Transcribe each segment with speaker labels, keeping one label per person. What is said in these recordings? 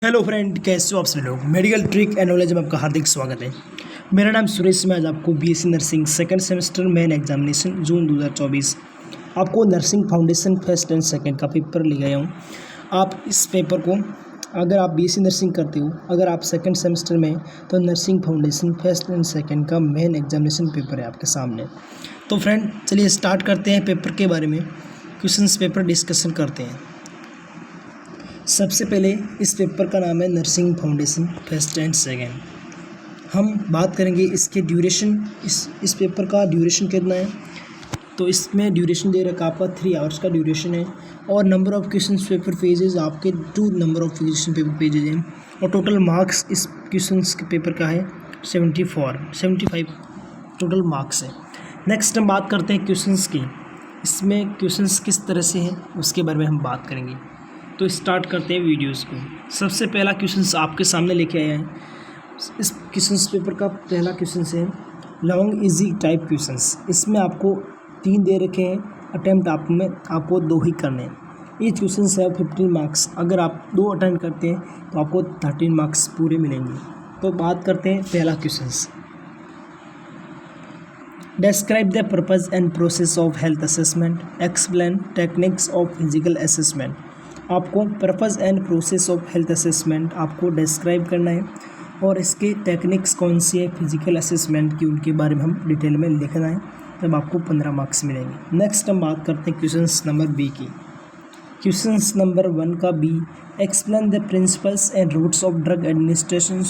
Speaker 1: Hello friend, कैसे हो आप सभी लोग। मेडिकल ट्रिक एंड नॉलेज में आपका हार्दिक स्वागत है। मेरा नाम सुरेश। मैं आज आपको BSc nursing second semester main examination June 2024 आपको nursing foundation first and second का पेपर ले गया हूँ। आप इस पेपर को, अगर आप बीएससी नर्सिंग करते हो, अगर आप सेकंड सेमेस्टर में, तो nursing foundation first and second का मेन एग्जामिनेशन पेपर है आपके सामने। तो फ्रेंड चलिए स्टार्ट करते हैं पेपर के बारे में, क्वेश्चंस पेपर डिस्कशन करते हैं। सबसे पहले इस पेपर का नाम है nursing foundation first and second. हम बात करेंगे इसके ड्यूरेशन, इस पेपर का ड्यूरेशन कितना है। तो इसमें ड्यूरेशन दे रखा आपका 3 आवर्स का ड्यूरेशन है, और number of question paper pages आपके 2 number of question paper pages हैं, और टोटल मार्क्स इस क्वेश्चन के पेपर का है 75 टोटल मार्क्स है। नेक्स्ट हम बात करते हैं क्वेश्चंस की। इसमें क्वेश्चंस किस तरह से हैं उसके बारे में हम बात करेंगे। तो स्टार्ट करते हैं वीडियोस को। सबसे पहला क्वेश्चंस आपके सामने लेके आया है। इस क्वेश्चंस पेपर का पहला क्वेश्चंस है लॉन्ग इजी टाइप क्वेश्चंस। इसमें आपको 3 दे रखे हैं, अटैम्प्ट आपको 2 ही करने हैं। ईच क्वेश्चंस है 15 मार्क्स। अगर आप 2 अटेम्प्ट करते हैं तो आपको 13 मार्क्स पूरे मिलेंगे। तो बात करते हैं पहला questions. Describe the purpose and process of health assessment. Explain techniques of physical assessment. आपको purpose and process of health assessment आपको डिस्क्राइब करना है, और इसके टेक्निक्स कौन सी है फिजिकल असेसमेंट की, उनके बारे में हम डिटेल में लिखना है, तब आपको 15 मार्क्स मिलेंगे। नेक्स्ट हम बात करते हैं क्वेश्चंस नंबर बी की। क्वेश्चंस नंबर 1 का B, explain the principles and routes of drug administration.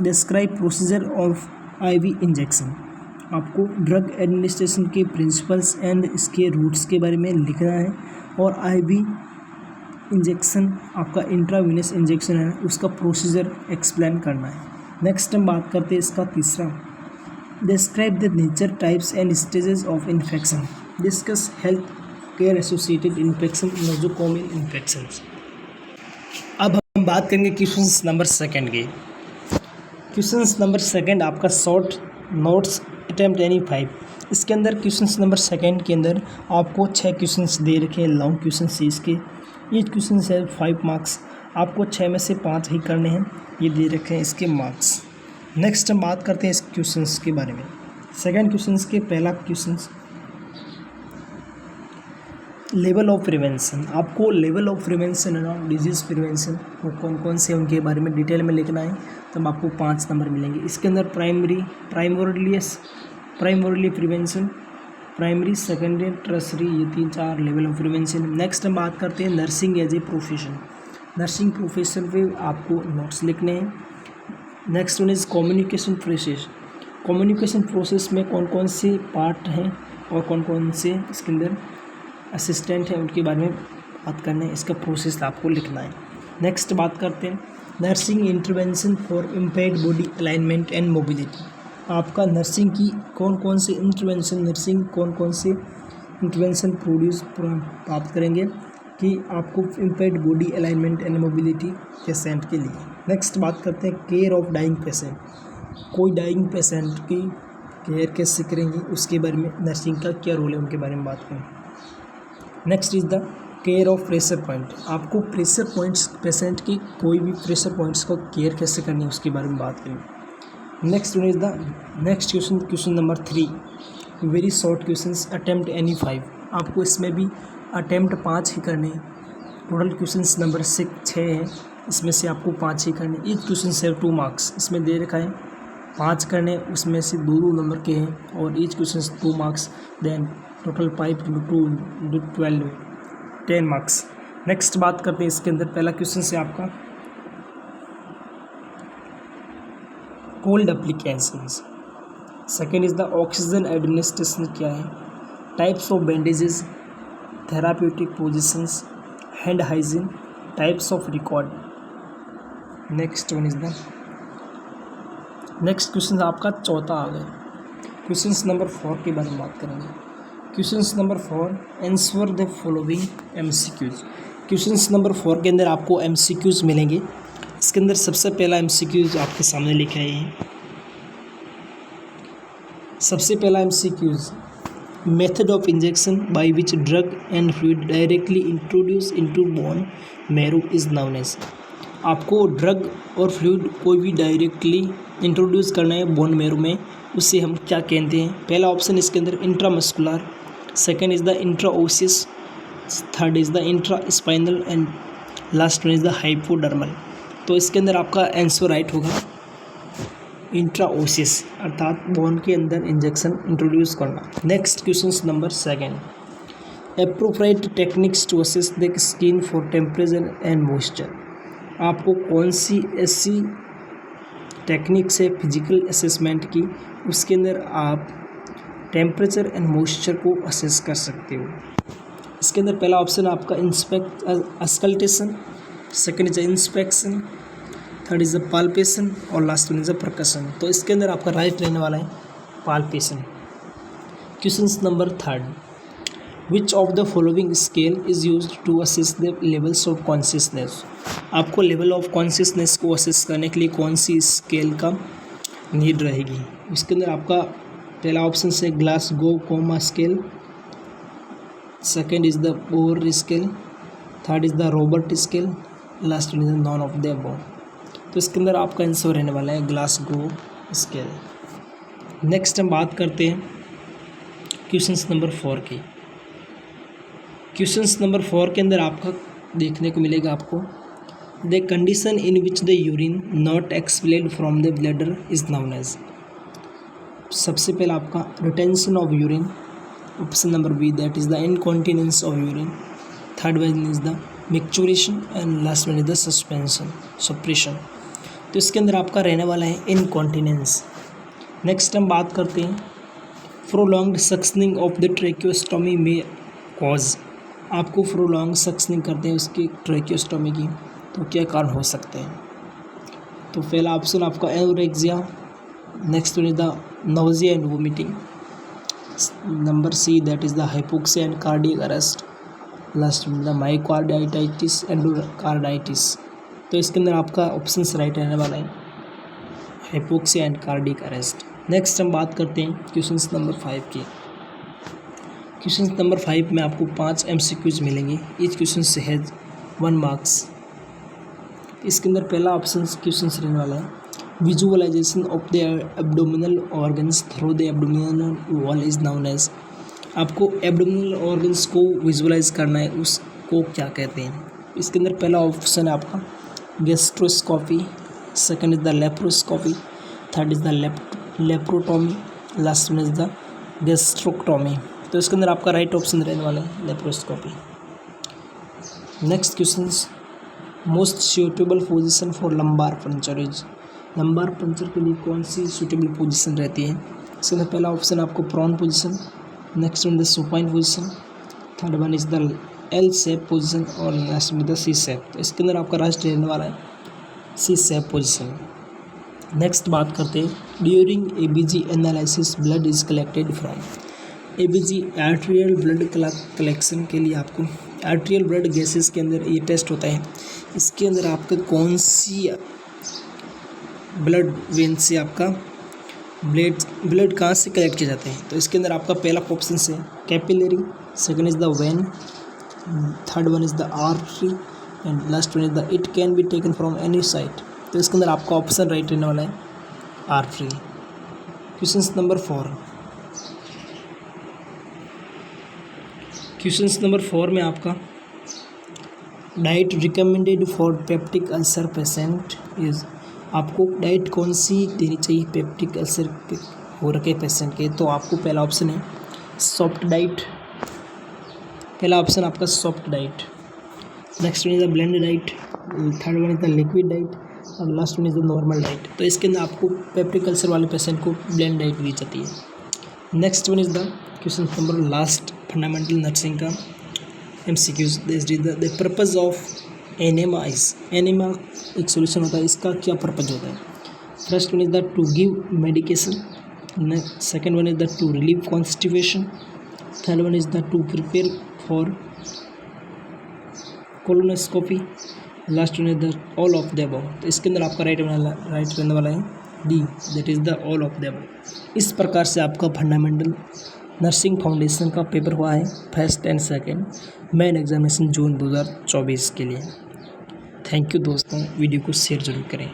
Speaker 1: Describe procedure of IV injection. आपको ड्रग एडमिनिस्ट्रेशन के प्रिंसिपल्स एंड इसके रूट्स के बारे में लिखना है, और आईवी इंजेक्शन आपका इंट्रावीनस इंजेक्शन है, उसका प्रोसीजर एक्सप्लेन करना है। नेक्स्ट हम बात करते हैं इसका तीसरा, describe the nature, types and stages of infection. Discuss health care associated infection, nosocomial infection. अब हम बात करेंगे क्वेश्चंस नंबर 2 के। क्वेश्चंस नंबर 2 आपका शॉर्ट नोट्स अटेम्प्ट एनी 5। इसके अंदर क्वेश्चंस नंबर 2 के अंदर आपको 6 क्वेश्चंस दे रखे हैं, लॉन्ग क्वेश्चंस इसके। ये क्वेश्चन है 5 मार्क्स। आपको 6 में से 5 ही करने हैं, ये दे रखे हैं इसके मार्क्स। नेक्स्ट हम बात करते हैं इस क्वेश्चंस के बारे में। सेकंड क्वेश्चंस के पहला क्वेश्चंस, लेवल ऑफ प्रिवेंशन। आपको लेवल ऑफ प्रिवेंशन है डिजीज़ प्रिवेंशन, वो कौन कौन से उनके बारे में डिटेल में लिखना है, तब आपको 5 नंबर मिलेंगे। इसके अंदर primary prevention, primary, secondary, tertiary, ये 3-4 लेवल ऑफ प्रिवेंशन। नेक्स्ट हम बात करते हैं nursing as a profession. Nursing profession पे आपको नोट्स लिखने हैं। Next one is communication process. Communication process में कौन कौन से पार्ट हैं और कौन कौन से इसके अंदर असिस्टेंट हैं, उनके बारे में बात करना है, इसका प्रोसेस आपको लिखना है। नेक्स्ट बात करते हैं nursing intervention for impaired body alignment and mobility. आपका नर्सिंग की कौन कौन से इंटरवेंशन प्राप्त करेंगे कि आपको impaired body alignment and mobility patient के लिए। नेक्स्ट बात करते हैं केयर ऑफ डाइंग पेशेंट। कोई डाइंग पेशेंट की केयर कैसे करेंगे, उसके बारे में नर्सिंग का क्या रोल है, उनके बारे में बात करेंगे। Next is the care of pressure point. आपको प्रेशर पॉइंट्स, पेशेंट की कोई भी प्रेशर पॉइंट्स को केयर कैसे करनी है, उसके बारे में बात करेंगे। Next one is the next question number 3, very short questions, attempt any 5। आपको इसमें भी अटेम्प्ट 5 ही करने हैं। टोटल क्वेश्चंस नंबर 6 हैं, इसमें से आपको 5 ही करने। एक क्वेश्चन से 2 मार्क्स इसमें दे रखा है, 5 करने, उसमें से 2 नंबर के हैं, और each question 2 marks, then total 5 × 2 × 12 10 marks. Next बात करते हैं इसके अंदर पहला क्वेश्चन से आपका cold applications. Second is the oxygen administration क्या है, types of bandages, therapeutic positions, hand hygiene, types of record. Next one is the next question आपका चौथा आ गया। क्वेश्चन नंबर 4 के बारे में बात करेंगे। Question number 4, answer the following MCQs। Question number 4 के अंदर आपको MCQs मिलेंगे। इसके अंदर सबसे पहला MCQs आपके सामने लिखे आए हैं। सबसे पहला MCQs, method of injection by which drug and fluid directly introduce into bone marrow is known as. आपको ड्रग और फ्लूइड कोई भी डायरेक्टली इंट्रोड्यूस करना है बोन मैरो में, उसे हम क्या कहते हैं? पहला ऑप्शन इसके अंदर intramuscular, second is the intraosseous, third is the intra spinal and last one is the hypodermal. तो इसके अंदर आपका आंसर राइट होगा इंट्राओसिस, अर्थात बोन के अंदर इंजेक्शन इंट्रोड्यूस करना। Next question number 7, appropriate techniques to assess the skin for temperature and moisture. आपको कौन सी ऐसी टेक्निक्स है फिजिकल असेसमेंट की, उसके अंदर आप टेम्परेचर एंड मॉइस्चर को असेस कर सकते हो? इसके अंदर पहला ऑप्शन आपका auscultation, second is inspection, third is the palpation और last one is the percussion. तो इसके अंदर आपका राइट रहने वाला है palpation. Question number 3, which of the following scale is used to assess the levels of consciousness. आपको लेवल ऑफ कॉन्शियसनेस को असेस करने के लिए कौन सी स्केल का नीड रहेगी? इसके अंदर आपका पहला ऑप्शन है Glasgow coma scale, second is the bore scale, third is the Robert scale, last one is none of the above. तो इसके अंदर आपका आंसर रहने वाला है ग्लासगो स्केल। नेक्स्ट हम बात करते हैं क्वेश्चंस नंबर 4 की। क्वेश्चंस नंबर 4 के अंदर आपका देखने को मिलेगा आपको the condition in which the urine not expelled from the bladder is known as. सबसे पहले आपका retention of urine, option number B that is the incontinence of urine, third one is the micturition and last one is the suppression. तो इसके अंदर आपका रहने वाला है इनकॉन्टिनेंस। नेक्स्ट हम बात करते हैं prolonged suctioning of the tracheostomy में कॉज। आपको प्रोलॉन्ग सक्शनिंग करते हैं उसकी ट्रेकियोस्टोमी की, तो क्या कारण हो सकते हैं? तो पहला ऑप्शन आपका anorexia, next one is the nausea and vomiting, number C that is the hypoxia and cardiac arrest, last one the myocarditis endocarditis. तो इसके अंदर आपका ऑप्शन राइट रहने वाला है hypoxia and cardiac arrest. Next हम बात करते हैं क्वेश्चन नंबर 5 की। क्वेश्चन नंबर 5 में आपको 5 MCQs मिलेंगे, ईच क्वेश्चन से हैज 1 मार्क्स। इसके अंदर पहला ऑप्शन क्वेश्चन रहने वाला है visualization of the abdominal organs through the abdominal wall is known as. आपको एब्डोमिनल ऑर्गन्स को विजुअलाइज करना है, उसको क्या कहते हैं? इसके अंदर पहला ऑप्शन है आपका gastroscopy, second is the laparoscopy, third is the laparotomy, last one is the gastrectomy. तो इसके अंदर आपका राइट ऑप्शन रहने वाला है laparoscopy. Next question, most suitable position for lumbar puncture is. Lumbar puncture के लिए कौन सी सूटेबल पोजीशन रहती है? इसके अंदर पहला ऑप्शन आपको prone position, next one the supine position, third one is the L shape position और लास्ट में द सी शेप। तो इसके अंदर आपका राइट रहने वाला है सी शेप पोजीशन। नेक्स्ट बात करते हैं during ABG analysis blood is collected from. ABG arterial blood collection के लिए आपको आर्टेरियल ब्लड गैसेस के अंदर ये टेस्ट होता है। इसके अंदर आपका कौन सी ब्लड वेन से आपका ब्लड कहाँ से कलेक्ट किए जाते हैं? तो इसके अंदर आपका पहला ऑप्शन है capillary, second is the when, third one is the artery and last one is the it can be taken from any site. तो इसके अंदर आपका ऑप्शन राइट रहने वाला है artery. Question number 4। Question number 4 में आपका diet recommended for peptic ulcer patient is. आपको डाइट कौन सी देनी चाहिए पेप्टिक अल्सर हो रखे पेशेंट के? तो आपको पहला ऑप्शन है सॉफ्ट डाइट, पहला ऑप्शन आपका soft diet, next one is the bland diet, third one is the liquid diet और last one is the normal diet. तो इसके अंदर आपको पेप्टिक अल्सर वाले पेशेंट को ब्लेंड डाइट दी जाती है। Next one is the question number last fundamental nursing का MCQs। The purpose of enema is. Enema एक सोल्यूशन होता है, इसका क्या पर्पज़ होता है? First one is the to give medication, second one is the to relieve constipation, third one is the to prepare for colonoscopy, last one is the all of the above. तो इसके अंदर आपका right रहने वाला है D, that is the all of the above. इस प्रकार से आपका फंडामेंटल नर्सिंग फाउंडेशन का पेपर हुआ है first and second main examination June 2024 के लिए। थैंक यू दोस्तों, वीडियो को शेयर ज़रूर करें।